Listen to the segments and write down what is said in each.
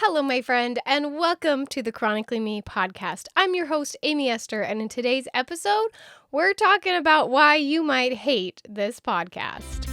Hello, my friend, and welcome to the Chronically Me Podcast. I'm your host, Aimee Esther, and in today's episode, we're talking about why you might hate this podcast.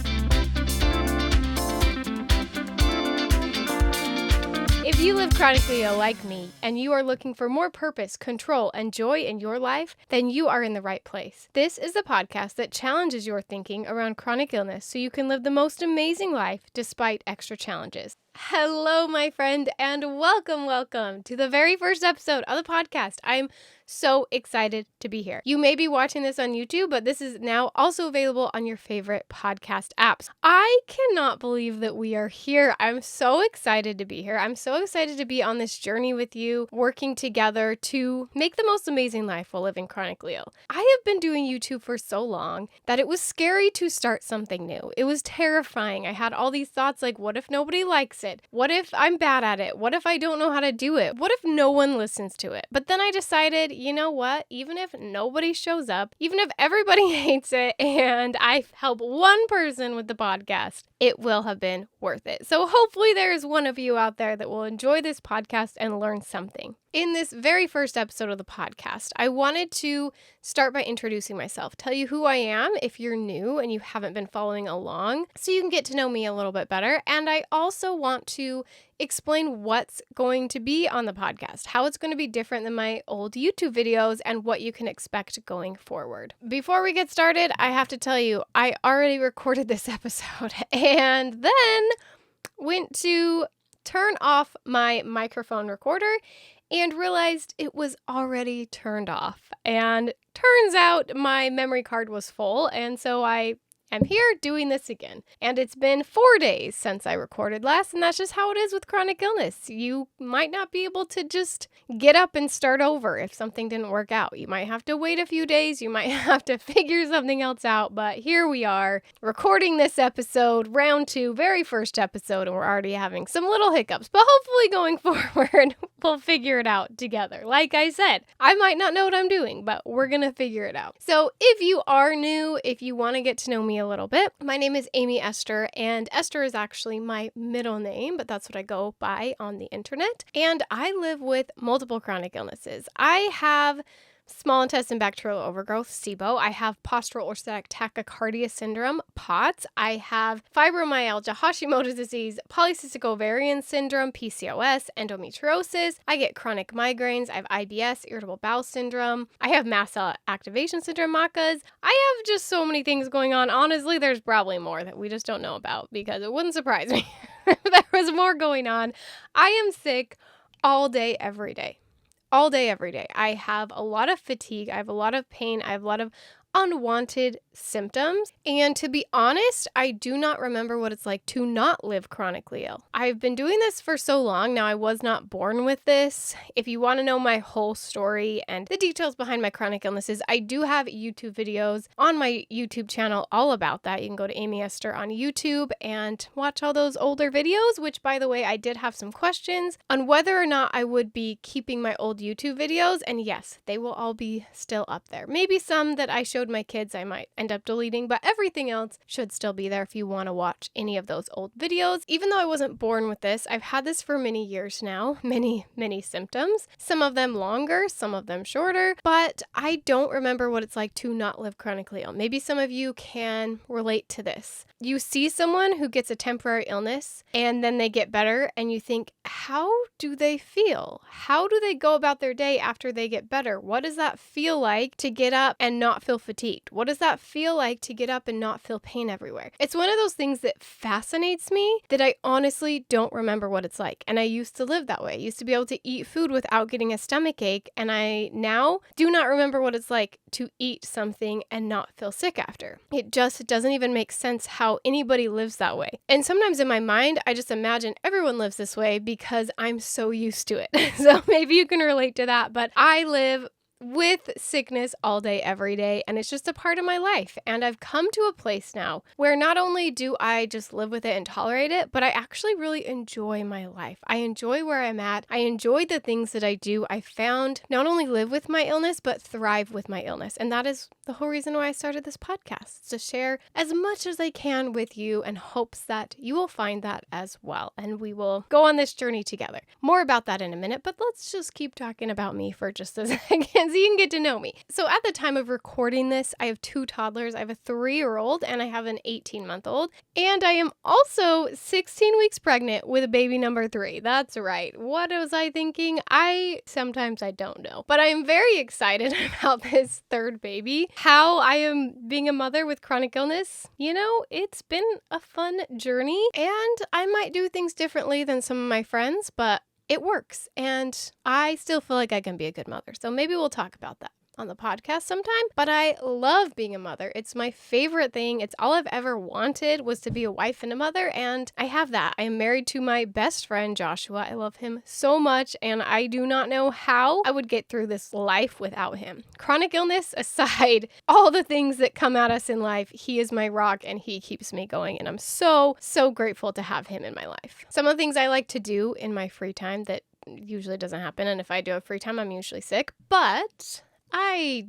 If you live chronically ill like me, and you are looking for more purpose, control, and joy in your life, then you are in the right place. This is the podcast that challenges your thinking around chronic illness so you can live the most amazing life despite extra challenges. Hello, my friend, and welcome to the very first episode of the podcast. I'm so excited to be here. You may be watching this on YouTube, but this is now also available on your favorite podcast apps. I cannot believe that we are here. I'm so excited to be here. I'm so excited to be on this journey with you, working together to make the most amazing life while living chronically ill. I have been doing YouTube for so long that it was scary to start something new. It was terrifying. I had all these thoughts like, what if nobody likes it? What if I'm bad at it? What if I don't know how to do it? What if no one listens to it? But then I decided, you know what? Even if nobody shows up, even if everybody hates it and I help one person with the podcast, it will have been worth it. So hopefully there is one of you out there that will enjoy this podcast and learn something. In this very first episode of the podcast, I wanted to start by introducing myself, tell you who I am if you're new and you haven't been following along, so you can get to know me a little bit better. And I also want to explain what's going to be on the podcast, how it's going to be different than my old YouTube videos, and what you can expect going forward. Before we get started, I have to tell you, I already recorded this episode and then went to turn off my microphone recorder and realized it was already turned off. And turns out my memory card was full, and so I am here doing this again. And it's been 4 days since I recorded last, and that's just how it is with chronic illness. You might not be able to just get up and start over if something didn't work out. You might have to wait a few days, you might have to figure something else out, but here we are, recording this episode, round 2, very first episode, and we're already having some little hiccups, but hopefully going forward, we'll figure it out together. Like I said, I might not know what I'm doing, but we're gonna figure it out. So if you are new, if you want to get to know me a little bit, my name is Aimee Esther, and Esther is actually my middle name, but that's what I go by on the internet. And I live with multiple chronic illnesses. I have small intestine bacterial overgrowth, SIBO. I have postural orthostatic tachycardia syndrome, POTS. I have fibromyalgia, Hashimoto's disease, polycystic ovarian syndrome, PCOS, endometriosis. I get chronic migraines. I have IBS, irritable bowel syndrome. I have mast cell activation syndrome, MACAs. I have just so many things going on. Honestly, there's probably more that we just don't know about because it wouldn't surprise me if there was more going on. I am sick all day, every day. All day, every day. I have a lot of fatigue. I have a lot of pain. I have a lot of unwanted symptoms. And to be honest, I do not remember what it's like to not live chronically ill. I've been doing this for so long now. I was not born with this. If you want to know my whole story and the details behind my chronic illnesses, I do have YouTube videos on my YouTube channel all about that. You can go to Aimee Esther on YouTube and watch all those older videos, which, by the way, I did have some questions on whether or not I would be keeping my old YouTube videos. And yes, they will all be still up there. Maybe some that I showed my kids I might end up deleting, but everything else should still be there if you want to watch any of those old videos. Even though I wasn't born with this, I've had this for many years now, many symptoms, some of them longer, some of them shorter, but I don't remember what it's like to not live chronically ill. Maybe some of you can relate to this. You see someone who gets a temporary illness and then they get better and you think, how do they feel? How do they go about their day after they get better? What does that feel like to get up and not feel fatigued? What does that feel like to get up and not feel pain everywhere? It's one of those things that fascinates me that I honestly don't remember what it's like. And I used to live that way. I used to be able to eat food without getting a stomach ache. And I now do not remember what it's like to eat something and not feel sick after. It just doesn't even make sense how anybody lives that way. And sometimes in my mind, I just imagine everyone lives this way because I'm so used to it. So maybe you can relate to that. But I live with sickness all day, every day, and it's just a part of my life. And I've come to a place now where not only do I just live with it and tolerate it, but I actually really enjoy my life. I enjoy where I'm at. I enjoy the things that I do. I found not only live with my illness, but thrive with my illness. And that is the whole reason why I started this podcast, to share as much as I can with you in hopes that you will find that as well. And we will go on this journey together. More about that in a minute, but let's just keep talking about me for just a second so you can get to know me. So at the time of recording this, I have 2 toddlers. I have a 3-year-old and I have an 18-month-old. And I am also 16 weeks pregnant with a baby number 3. That's right. What was I thinking? Sometimes I don't know. But I'm very excited about this 3rd baby. How I am being a mother with chronic illness. It's been a fun journey and I might do things differently than some of my friends, but it works, and I still feel like I can be a good mother. So maybe we'll talk about that on the podcast sometime, but I love being a mother. It's my favorite thing. It's all I've ever wanted, was to be a wife and a mother, and I have that. I am married to my best friend, Joshua. I love him so much, and I do not know how I would get through this life without him. Chronic illness aside, all the things that come at us in life, he is my rock, and he keeps me going, and I'm so, so grateful to have him in my life. Some of the things I like to do in my free time that usually doesn't happen, and if I do have free time, I'm usually sick, but I,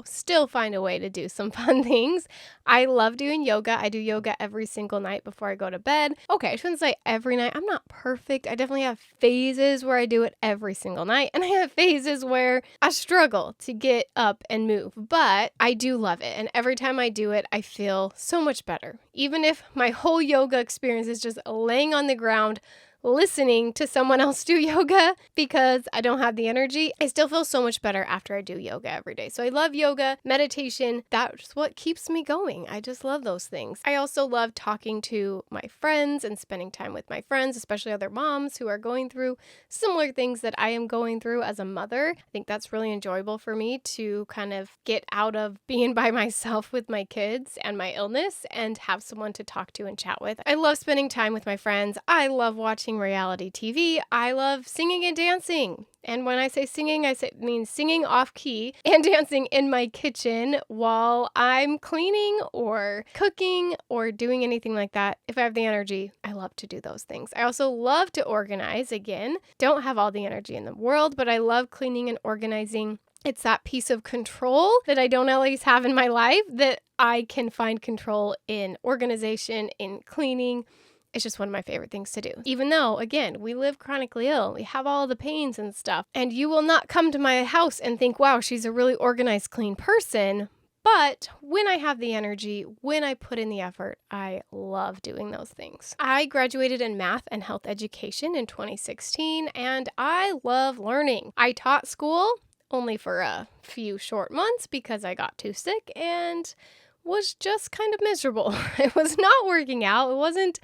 still find a way to do some fun things. I love doing yoga. I do yoga every single night before I go to bed. Okay, I shouldn't say every night. I'm not perfect. I definitely have phases where I do it every single night, and I have phases where I struggle to get up and move, but I do love it. And every time I do it, I feel so much better. Even if my whole yoga experience is just laying on the ground, listening to someone else do yoga because I don't have the energy, I still feel so much better after I do yoga every day. So I love yoga, meditation. That's what keeps me going. I just love those things. I also love talking to my friends and spending time with my friends, especially other moms who are going through similar things that I am going through as a mother. I think that's really enjoyable for me to kind of get out of being by myself with my kids and my illness and have someone to talk to and chat with. I love spending time with my friends. I love watching reality TV. I love singing and dancing. And when I say singing, I mean singing off key and dancing in my kitchen while I'm cleaning or cooking or doing anything like that. If I have the energy, I love to do those things. I also love to organize. Again, don't have all the energy in the world, but I love cleaning and organizing. It's that piece of control that I don't always have in my life that I can find control in organization, in cleaning. It's just one of my favorite things to do. Even though, again, we live chronically ill, we have all the pains and stuff, and you will not come to my house and think, wow, she's a really organized, clean person. But when I have the energy, when I put in the effort, I love doing those things. I graduated in math and health education in 2016, and I love learning. I taught school only for a few short months because I got too sick and was just kind of miserable. It was not working out. It wasn't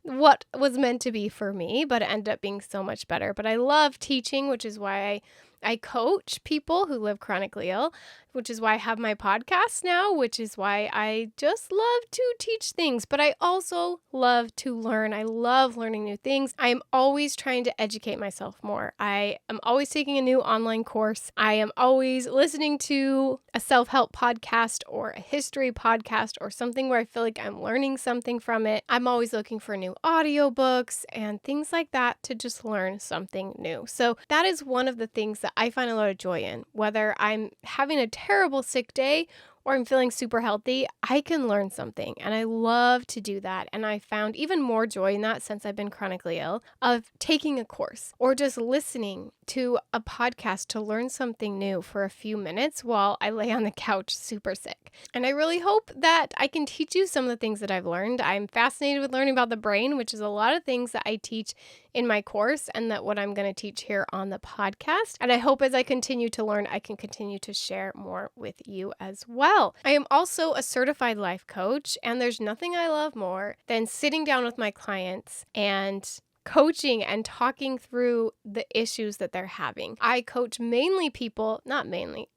what was meant to be for me, but it ended up being so much better. But I love teaching, which is why I coach people who live chronically ill, which is why I have my podcast now, which is why I just love to teach things, but I also love to learn. I love learning new things. I am always trying to educate myself more. I am always taking a new online course. I am always listening to a self-help podcast or a history podcast or something where I feel like I'm learning something from it. I'm always looking for new audiobooks and things like that to just learn something new. So that is one of the things that I find a lot of joy in. Whether I'm having a terrible sick day or I'm feeling super healthy, I can learn something. And I love to do that. And I found even more joy in that since I've been chronically ill, of taking a course or just listening to a podcast to learn something new for a few minutes while I lay on the couch super sick. And I really hope that I can teach you some of the things that I've learned. I'm fascinated with learning about the brain, which is a lot of things that I teach in my course and that what I'm going to teach here on the podcast. And I hope as I continue to learn, I can continue to share more with you as well. I am also a certified life coach, and there's nothing I love more than sitting down with my clients and coaching and talking through the issues that they're having. I coach mainly people, not mainly,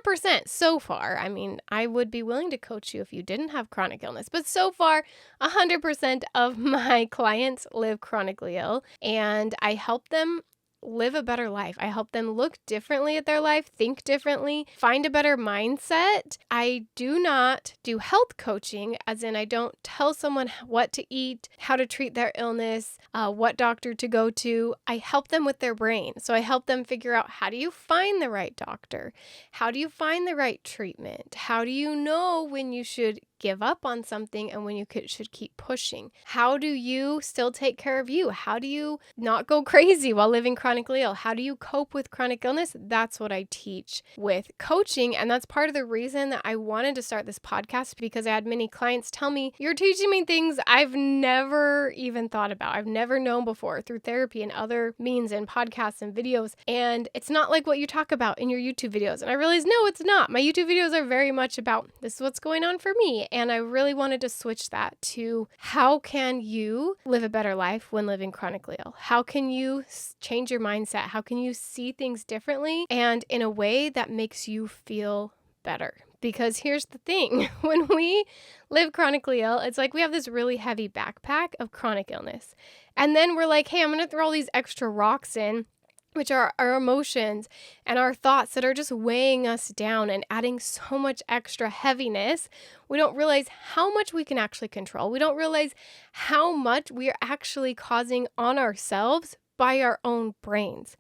100% so far. I mean, I would be willing to coach you if you didn't have chronic illness, but so far, 100% of my clients live chronically ill, and I help them live a better life. I help them look differently at their life, think differently, find a better mindset. I do not do health coaching, as in I don't tell someone what to eat, how to treat their illness, what doctor to go to. I help them with their brain. So I help them figure out, how do you find the right doctor? How do you find the right treatment? How do you know when you should give up on something and when you should keep pushing? How do you still take care of you? How do you not go crazy while living chronically ill? How do you cope with chronic illness? That's what I teach with coaching. And that's part of the reason that I wanted to start this podcast, because I had many clients tell me, you're teaching me things I've never even thought about. I've never known before through therapy and other means and podcasts and videos. And it's not like what you talk about in your YouTube videos. And I realized, no, it's not. My YouTube videos are very much about, this is what's going on for me. And I really wanted to switch that to, how can you live a better life when living chronically ill? How can you change your mindset? How can you see things differently and in a way that makes you feel better? Because here's the thing, when we live chronically ill, it's like we have this really heavy backpack of chronic illness. And then we're like, hey, I'm going to throw all these extra rocks in, which are our emotions and our thoughts that are just weighing us down and adding so much extra heaviness. We don't realize how much we can actually control. We don't realize how much we are actually causing on ourselves by our own brains.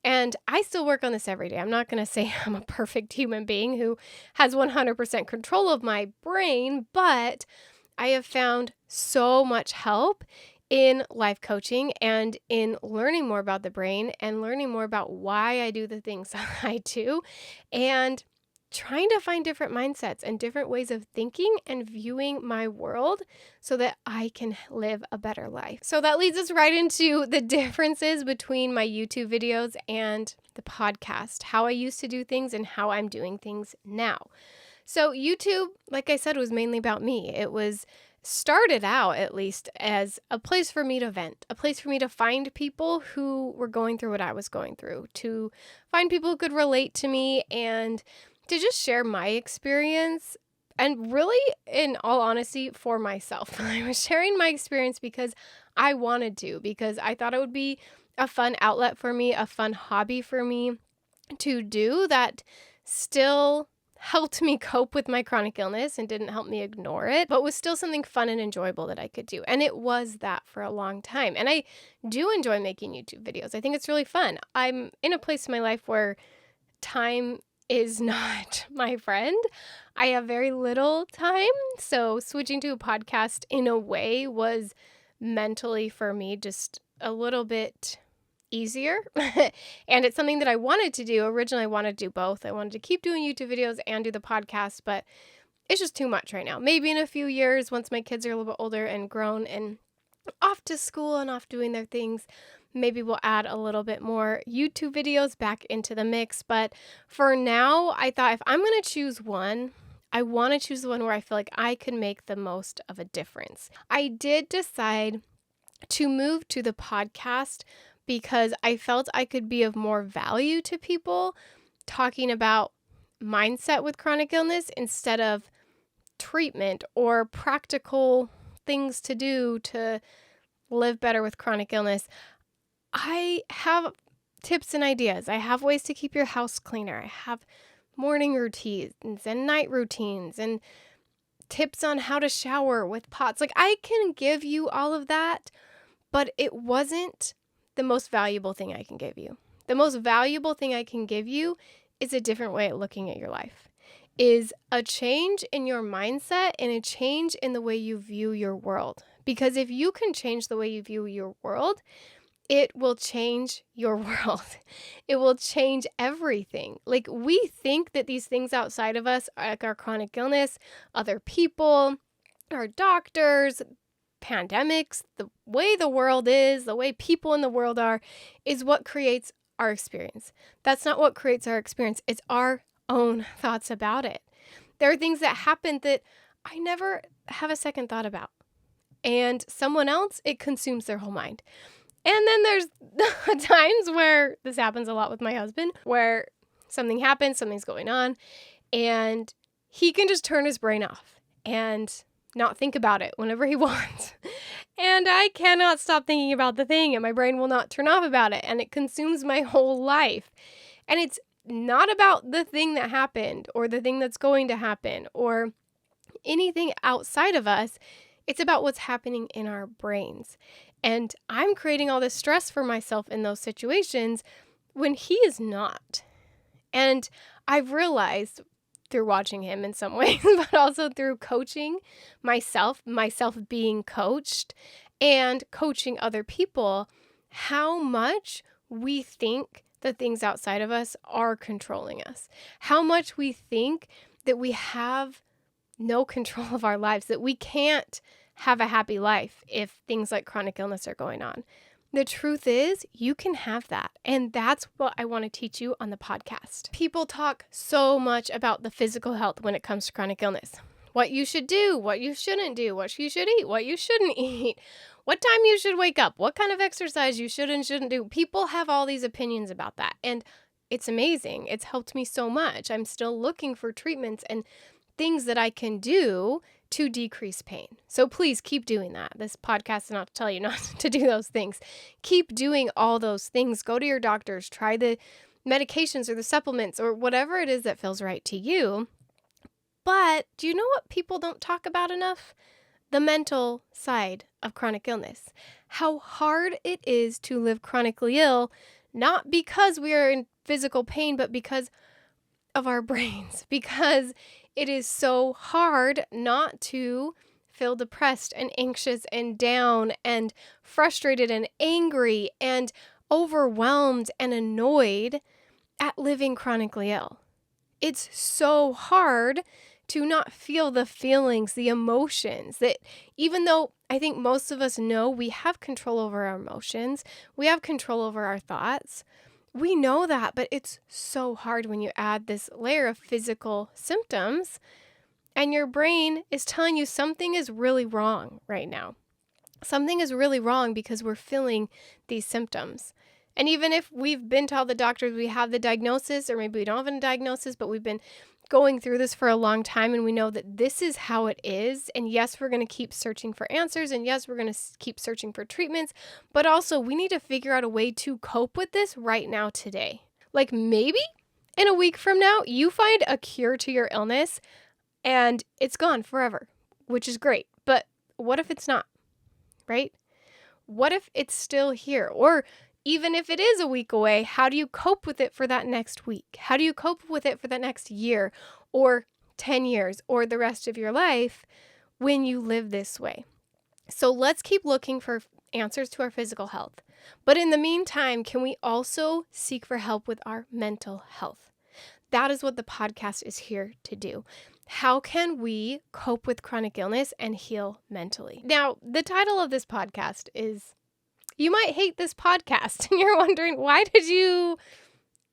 And I still work on this every day. I'm not going to say I'm a perfect human being who has 100% control of my brain, but I have found so much help in life coaching and in learning more about the brain and learning more about why I do the things I do, and trying to find different mindsets and different ways of thinking and viewing my world so that I can live a better life. So that leads us right into the differences between my YouTube videos and the podcast, how I used to do things and how I'm doing things now. So YouTube, like I said, was mainly about me. It was started out, at least, as a place for me to vent, a place for me to find people who were going through what I was going through, to find people who could relate to me, and to just share my experience. And really, in all honesty, for myself. I was sharing my experience because I wanted to, because I thought it would be a fun outlet for me, a fun hobby for me to do that still helped me cope with my chronic illness and didn't help me ignore it, but was still something fun and enjoyable that I could do. And it was that for a long time. And I do enjoy making YouTube videos. I think it's really fun. I'm in a place in my life where time is not my friend. I have very little time. So switching to a podcast in a way was mentally for me just a little bit easier. And it's something that I wanted to do. Originally, I wanted to do both. I wanted to keep doing YouTube videos and do the podcast, but it's just too much right now. Maybe in a few years, once my kids are a little bit older and grown and off to school and off doing their things, maybe we'll add a little bit more YouTube videos back into the mix. But for now, I thought if I'm going to choose one, I want to choose the one where I feel like I can make the most of a difference. I did decide to move to the podcast because I felt I could be of more value to people talking about mindset with chronic illness instead of treatment or practical things to do to live better with chronic illness. I have tips and ideas. I have ways to keep your house cleaner. I have morning routines and night routines and tips on how to shower with pots. Like, I can give you all of that, but it wasn't the most valuable thing I can give you. The most valuable thing I can give you is a different way of looking at your life, is a change in your mindset and a change in the way you view your world. Because if you can change the way you view your world, it will change your world. It will change everything. Like, we think that these things outside of us, like our chronic illness, other people, our doctors, pandemics, the way the world is, the way people in the world are, is what creates our experience. That's not what creates our experience. It's our own thoughts about it. There are things that happen that I never have a second thought about. And someone else, it consumes their whole mind. And then there's times where this happens a lot with my husband, where something happens, something's going on, and he can just turn his brain off. And not think about it whenever he wants. And I cannot stop thinking about the thing, and my brain will not turn off about it, and it consumes my whole life. And it's not about the thing that happened or the thing that's going to happen or anything outside of us. It's about what's happening in our brains. And I'm creating all this stress for myself in those situations when he is not. And I've realized through watching him in some ways, but also through coaching myself being coached and coaching other people, how much we think the things outside of us are controlling us, how much we think that we have no control of our lives, that we can't have a happy life if things like chronic illness are going on. The truth is, you can have that. And that's what I want to teach you on the podcast. People talk so much about the physical health when it comes to chronic illness. What you should do, what you shouldn't do, what you should eat, what you shouldn't eat, what time you should wake up, what kind of exercise you should and shouldn't do. People have all these opinions about that. And it's amazing. It's helped me so much. I'm still looking for treatments and things that I can do to decrease pain. So please keep doing that. This podcast is not to tell you not to do those things. Keep doing all those things. Go to your doctors, try the medications or the supplements or whatever it is that feels right to you. But do you know what people don't talk about enough? The mental side of chronic illness. How hard it is to live chronically ill, not because we are in physical pain, but because of our brains, because it is so hard not to feel depressed and anxious and down and frustrated and angry and overwhelmed and annoyed at living chronically ill. It's so hard to not feel the feelings, the emotions that even though I think most of us know we have control over our emotions, we have control over our thoughts. We know that, but it's so hard when you add this layer of physical symptoms and your brain is telling you something is really wrong right now. Something is really wrong because we're feeling these symptoms. And even if we've been to all the doctors, we have the diagnosis, or maybe we don't have a diagnosis, but we've been going through this for a long time and we know that this is how it is. And yes, we're going to keep searching for answers. And yes, we're going to keep searching for treatments. But also we need to figure out a way to cope with this right now today. Like maybe in a week from now, you find a cure to your illness and it's gone forever, which is great. But what if it's not, right? What if it's still here? Or even if it is a week away, how do you cope with it for that next week? How do you cope with it for the next year or 10 years or the rest of your life when you live this way? So let's keep looking for answers to our physical health. But in the meantime, can we also seek for help with our mental health? That is what the podcast is here to do. How can we cope with chronic illness and heal mentally? Now, the title of this podcast is You Might Hate This Podcast. And you're wondering, why did you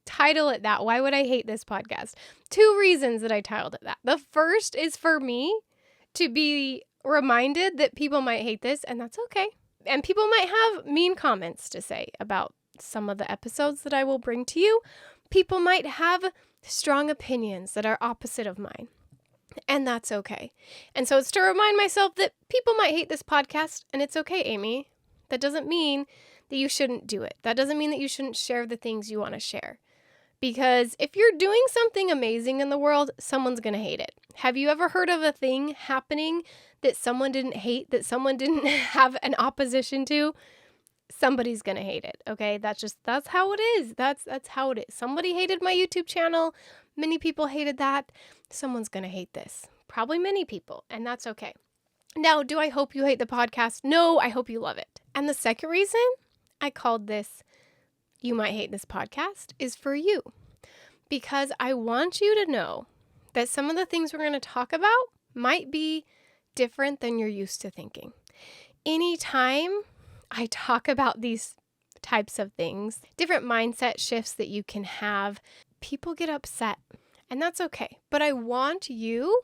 title it that? Why would I hate this podcast? 2 reasons that I titled it that. The first is for me to be reminded that people might hate this, and that's okay. And people might have mean comments to say about some of the episodes that I will bring to you. People might have strong opinions that are opposite of mine. And that's okay. And so it's to remind myself that people might hate this podcast, and it's okay, Aimee. That doesn't mean that you shouldn't do it. That doesn't mean that you shouldn't share the things you want to share. Because if you're doing something amazing in the world, someone's going to hate it. Have you ever heard of a thing happening that someone didn't hate, that someone didn't have an opposition to? Somebody's going to hate it, okay? That's how it is. That's how it is. Somebody hated my YouTube channel. Many people hated that. Someone's going to hate this. Probably many people, and that's okay. Now, do I hope you hate the podcast? No, I hope you love it. And the second reason I called this You Might Hate This Podcast is for you. Because I want you to know that some of the things we're going to talk about might be different than you're used to thinking. Anytime I talk about these types of things, different mindset shifts that you can have, people get upset. And that's okay. But I want you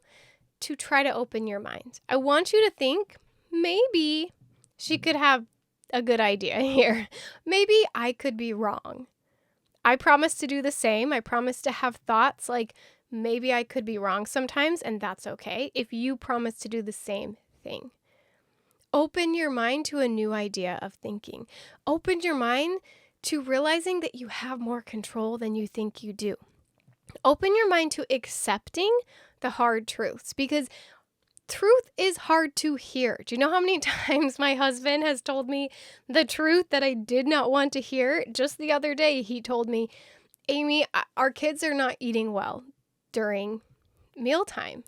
to try to open your mind. I want you to think, maybe she could have a good idea here. Maybe I could be wrong. I promise to do the same. I promise to have thoughts like maybe I could be wrong sometimes, and that's okay. If you promise to do the same everything. Open your mind to a new idea of thinking. Open your mind to realizing that you have more control than you think you do. Open your mind to accepting the hard truths, because truth is hard to hear. Do you know how many times my husband has told me the truth that I did not want to hear? Just the other day, he told me, Aimee, our kids are not eating well during mealtime.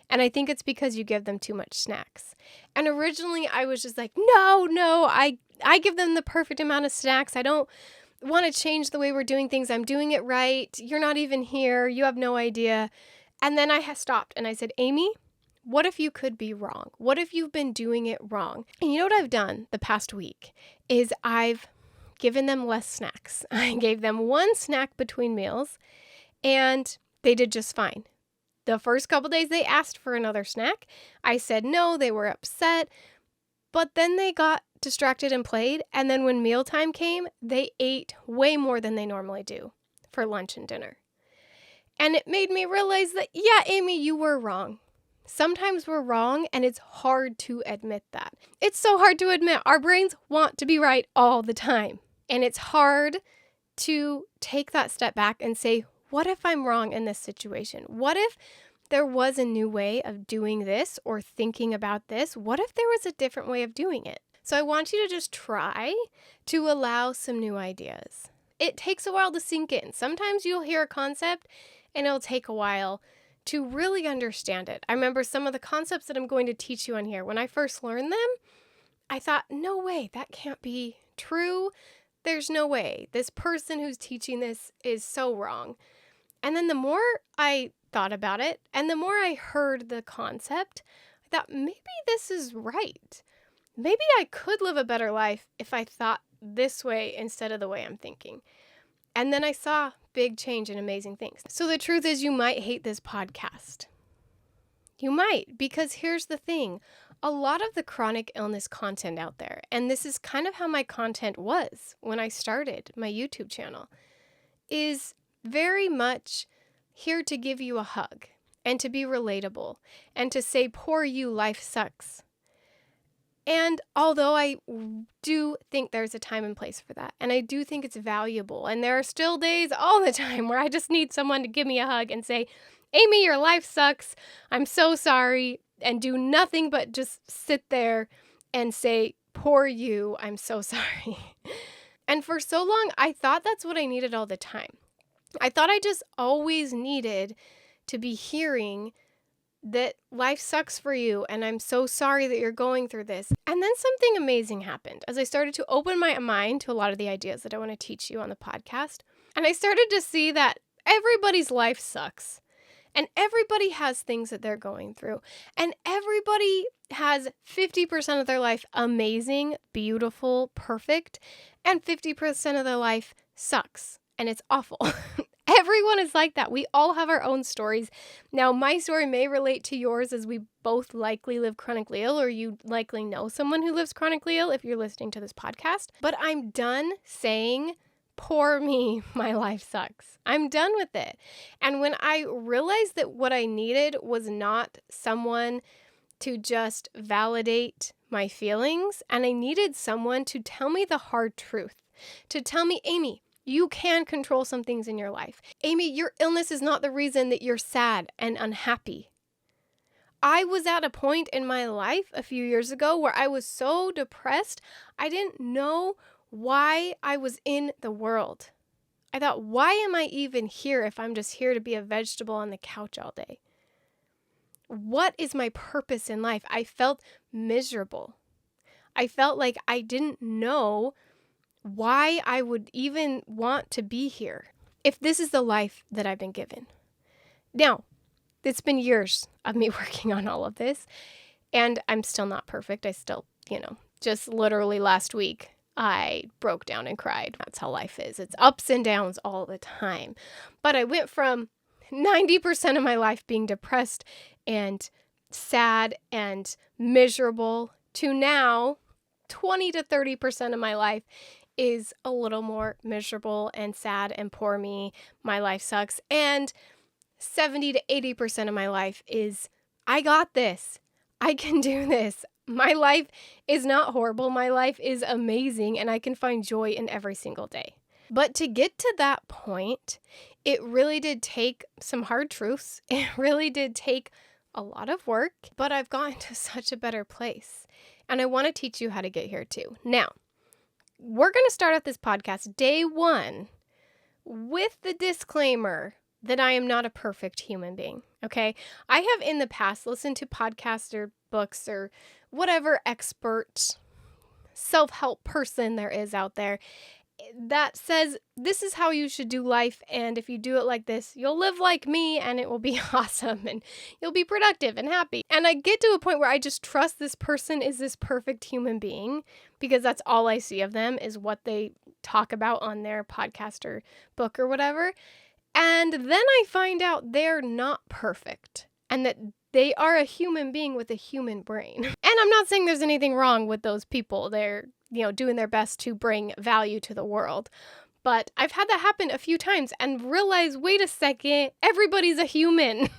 And I think it's because you give them too much snacks. And originally I was just like, no, I give them the perfect amount of snacks. I don't want to change the way we're doing things. I'm doing it right. You're not even here. You have no idea. And then I stopped and I said, Aimee, what if you could be wrong? What if you've been doing it wrong? And you know what I've done the past week is I've given them less snacks. I gave them one snack between meals and they did just fine. The first couple days they asked for another snack. I said no, they were upset, but then they got distracted and played. And then when mealtime came, they ate way more than they normally do for lunch and dinner. And it made me realize that, yeah, Aimee, you were wrong. Sometimes we're wrong, and it's hard to admit that. It's so hard to admit. Our brains want to be right all the time. And it's hard to take that step back and say, what if I'm wrong in this situation? What if there was a new way of doing this or thinking about this? What if there was a different way of doing it? So I want you to just try to allow some new ideas. It takes a while to sink in. Sometimes you'll hear a concept and it'll take a while to really understand it. I remember some of the concepts that I'm going to teach you on here. When I first learned them, I thought, no way, that can't be true. There's no way. This person who's teaching this is so wrong. And then the more I thought about it and the more I heard the concept, I thought maybe this is right. Maybe I could live a better life if I thought this way instead of the way I'm thinking. And then I saw big change and amazing things. So the truth is, you might hate this podcast. You might, because here's the thing. A lot of the chronic illness content out there, and this is kind of how my content was when I started my YouTube channel, is very much here to give you a hug and to be relatable and to say, poor you, life sucks. And although I do think there's a time and place for that, and I do think it's valuable, and there are still days all the time where I just need someone to give me a hug and say, Aimee, your life sucks. I'm so sorry, and do nothing but just sit there and say, poor you, I'm so sorry. And for so long, I thought that's what I needed all the time. I thought I just always needed to be hearing that life sucks for you and I'm so sorry that you're going through this. And then something amazing happened as I started to open my mind to a lot of the ideas that I want to teach you on the podcast. And I started to see that everybody's life sucks and everybody has things that they're going through and everybody has 50% of their life amazing, beautiful, perfect, and 50% of their life sucks. And it's awful. Everyone is like that. We all have our own stories. Now, my story may relate to yours as we both likely live chronically ill, or you likely know someone who lives chronically ill if you're listening to this podcast. But I'm done saying, poor me, my life sucks. I'm done with it. And when I realized that what I needed was not someone to just validate my feelings, and I needed someone to tell me the hard truth, to tell me, Aimee, you can control some things in your life. Aimee, your illness is not the reason that you're sad and unhappy. I was at a point in my life a few years ago where I was so depressed, I didn't know why I was in the world. I thought, why am I even here if I'm just here to be a vegetable on the couch all day? What is my purpose in life? I felt miserable. I felt like I didn't know why I would even want to be here if this is the life that I've been given. Now, it's been years of me working on all of this, and I'm still not perfect. I still, just literally last week, I broke down and cried. That's how life is. It's ups and downs all the time. But I went from 90% of my life being depressed and sad and miserable to now 20 to 30% of my life is a little more miserable and sad and poor me, my life sucks. And 70 to 80% of my life is, I got this. I can do this. My life is not horrible. My life is amazing, and I can find joy in every single day. But to get to that point, it really did take some hard truths. It really did take a lot of work, but I've gotten to such a better place. And I want to teach you how to get here too. Now, we're going to start out this podcast day one with the disclaimer that I am not a perfect human being, okay? I have in the past listened to podcasts or books or whatever expert self-help person there is out there that says this is how you should do life, and if you do it like this, you'll live like me and it will be awesome and you'll be productive and happy. And I get to a point where I just trust this person is this perfect human being because that's all I see of them is what they talk about on their podcast or book or whatever. And then I find out they're not perfect and that they are a human being with a human brain. And I'm not saying there's anything wrong with those people. They're, doing their best to bring value to the world. But I've had that happen a few times and realized, wait a second, everybody's a human.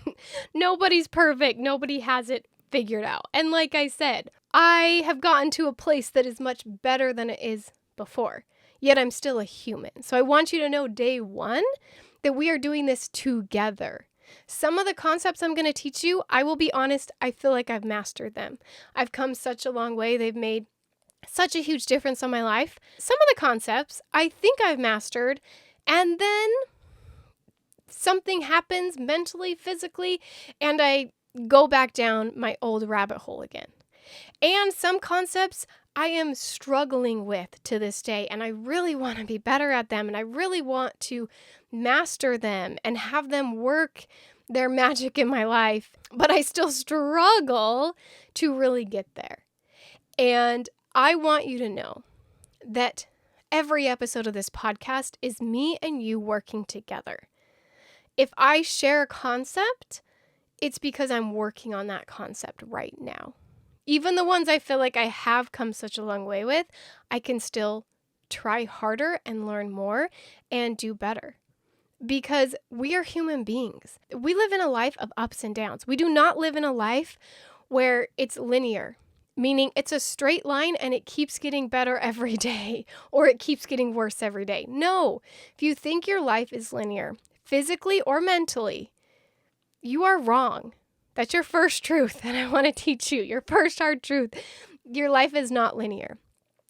Nobody's perfect. Nobody has it figured out. And like I said, I have gotten to a place that is much better than it is before. Yet I'm still a human. So I want you to know day one that we are doing this together. Some of the concepts I'm going to teach you, I will be honest, I feel like I've mastered them. I've come such a long way. They've made such a huge difference on my life. Some of the concepts I think I've mastered, and then something happens mentally, physically, and I go back down my old rabbit hole again. And some concepts I am struggling with to this day, and I really want to be better at them, and I really want to master them and have them work their magic in my life, but I still struggle to really get there. And I want you to know that every episode of this podcast is me and you working together. If I share a concept, it's because I'm working on that concept right now. Even the ones I feel like I have come such a long way with, I can still try harder and learn more and do better. Because we are human beings. We live in a life of ups and downs. We do not live in a life where it's linear, meaning it's a straight line and it keeps getting better every day or it keeps getting worse every day. No, if you think your life is linear, physically or mentally, you are wrong. That's your first truth, and I want to teach you your first hard truth. Your life is not linear,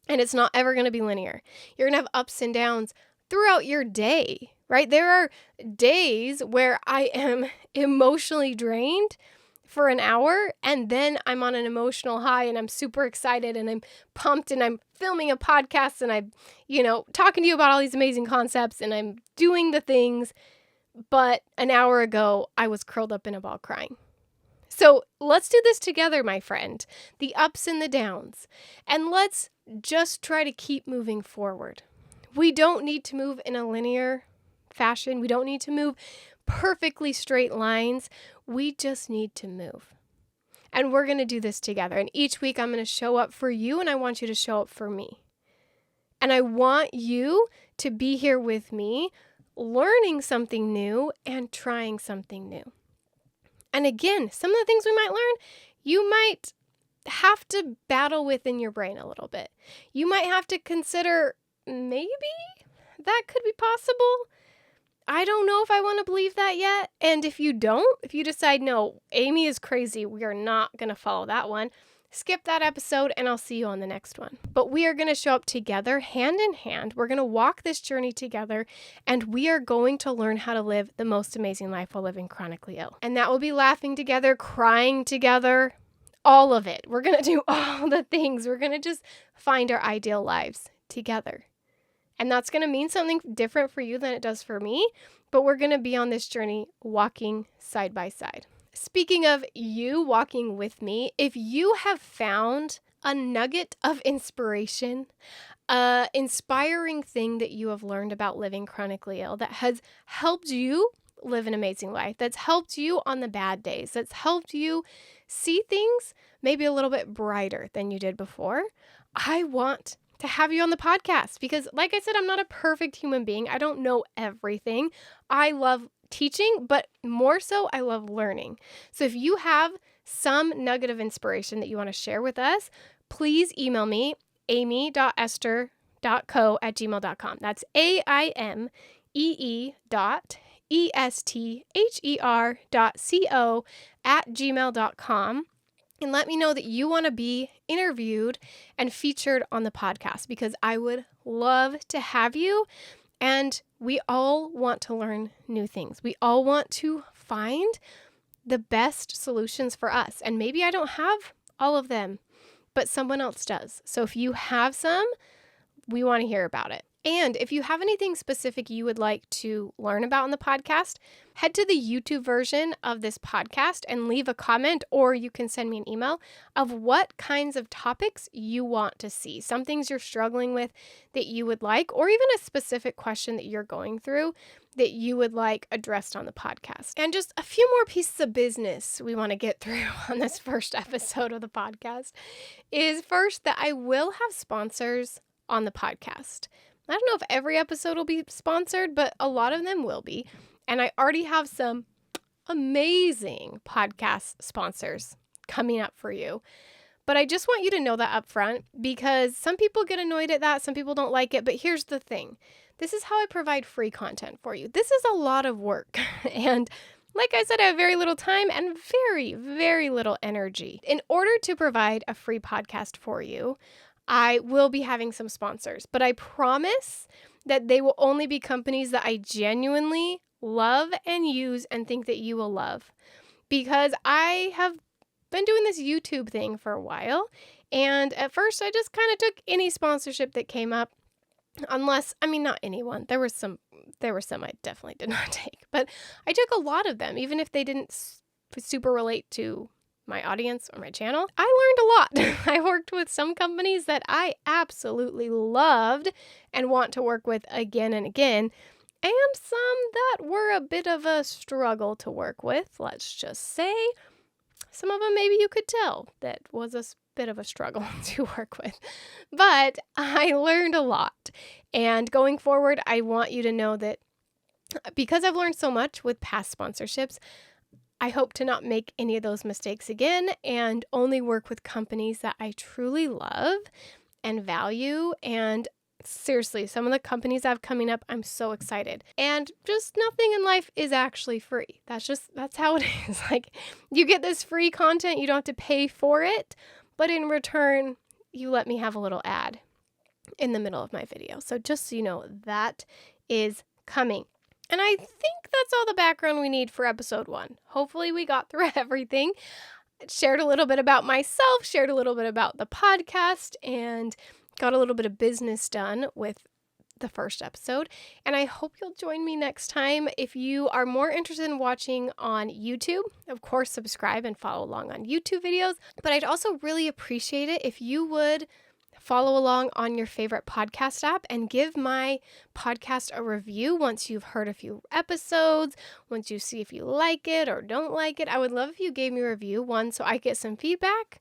and it's not ever going to be linear. You're going to have ups and downs throughout your day, right? There are days where I am emotionally drained for an hour, and then I'm on an emotional high, and I'm super excited, and I'm pumped, and I'm filming a podcast, and I'm, talking to you about all these amazing concepts, and I'm doing the things, but an hour ago, I was curled up in a ball crying. So let's do this together, my friend, the ups and the downs, and let's just try to keep moving forward. We don't need to move in a linear fashion. We don't need to move perfectly straight lines. We just need to move. And we're going to do this together. And each week I'm going to show up for you, and I want you to show up for me. And I want you to be here with me, learning something new and trying something new. And again, some of the things we might learn, you might have to battle with in your brain a little bit. You might have to consider maybe that could be possible. I don't know if I want to believe that yet. And if you decide, no, Aimee is crazy, we are not going to follow that one, skip that episode and I'll see you on the next one. But we are going to show up together, hand in hand. We're going to walk this journey together, and we are going to learn how to live the most amazing life while living chronically ill. And that will be laughing together, crying together, all of it. We're going to do all the things. We're going to just find our ideal lives together. And that's going to mean something different for you than it does for me, but we're going to be on this journey walking side by side. Speaking of you walking with me, if you have found a nugget of inspiration, an inspiring thing that you have learned about living chronically ill that has helped you live an amazing life, that's helped you on the bad days, that's helped you see things maybe a little bit brighter than you did before, I want to have you on the podcast because, like I said, I'm not a perfect human being. I don't know everything. I love teaching, but more so, I love learning. So if you have some nugget of inspiration that you want to share with us, please email me, aimee.esther.co@gmail.com. That's AIMEE.esther.co@gmail.com. And let me know that you want to be interviewed and featured on the podcast, because I would love to have you. And we all want to learn new things. We all want to find the best solutions for us. And maybe I don't have all of them, but someone else does. So if you have some, we want to hear about it. And if you have anything specific you would like to learn about in the podcast, head to the YouTube version of this podcast and leave a comment, or you can send me an email of what kinds of topics you want to see. Some things you're struggling with that you would like, or even a specific question that you're going through that you would like addressed on the podcast. And just a few more pieces of business we want to get through on this first episode of the podcast is first that I will have sponsors on the podcast. I don't know if every episode will be sponsored, but a lot of them will be. And I already have some amazing podcast sponsors coming up for you. But I just want you to know that up front, because some people get annoyed at that. Some people don't like it. But here's the thing. This is how I provide free content for you. This is a lot of work. And like I said, I have very little time and very, very little energy. In order to provide a free podcast for you, I will be having some sponsors, but I promise that they will only be companies that I genuinely love and use and think that you will love, because I have been doing this YouTube thing for a while. And at first I just kind of took any sponsorship that came up, not anyone. There were some I definitely did not take, but I took a lot of them, even if they didn't super relate to my audience or my channel. I learned a lot. I worked with some companies that I absolutely loved and want to work with again and again, and some that were a bit of a struggle to work with. Let's just say some of them maybe you could tell that was a bit of a struggle to work with. But I learned a lot. And going forward, I want you to know that because I've learned so much with past sponsorships, I hope to not make any of those mistakes again and only work with companies that I truly love and value. And seriously, some of the companies I have coming up, I'm so excited. And just nothing in life is actually free. That's how it is. Like, you get this free content, you don't have to pay for it, but in return, you let me have a little ad in the middle of my video. So just so you know, that is coming. And I think that's all the background we need for episode 1. Hopefully we got through everything. Shared a little bit about myself, shared a little bit about the podcast, and got a little bit of business done with the first episode. And I hope you'll join me next time. If you are more interested in watching on YouTube, of course, subscribe and follow along on YouTube videos. But I'd also really appreciate it if you would follow along on your favorite podcast app and give my podcast a review once you've heard a few episodes, once you see if you like it or don't like it. I would love if you gave me a review, one, so I get some feedback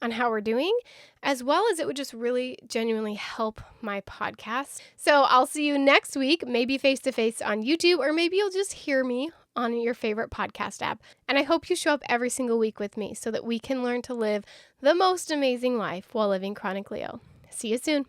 on how we're doing, as well as it would just really genuinely help my podcast. So I'll see you next week, maybe face-to-face on YouTube, or maybe you'll just hear me on your favorite podcast app. And I hope you show up every single week with me so that we can learn to live the most amazing life while living chronically ill. See you soon.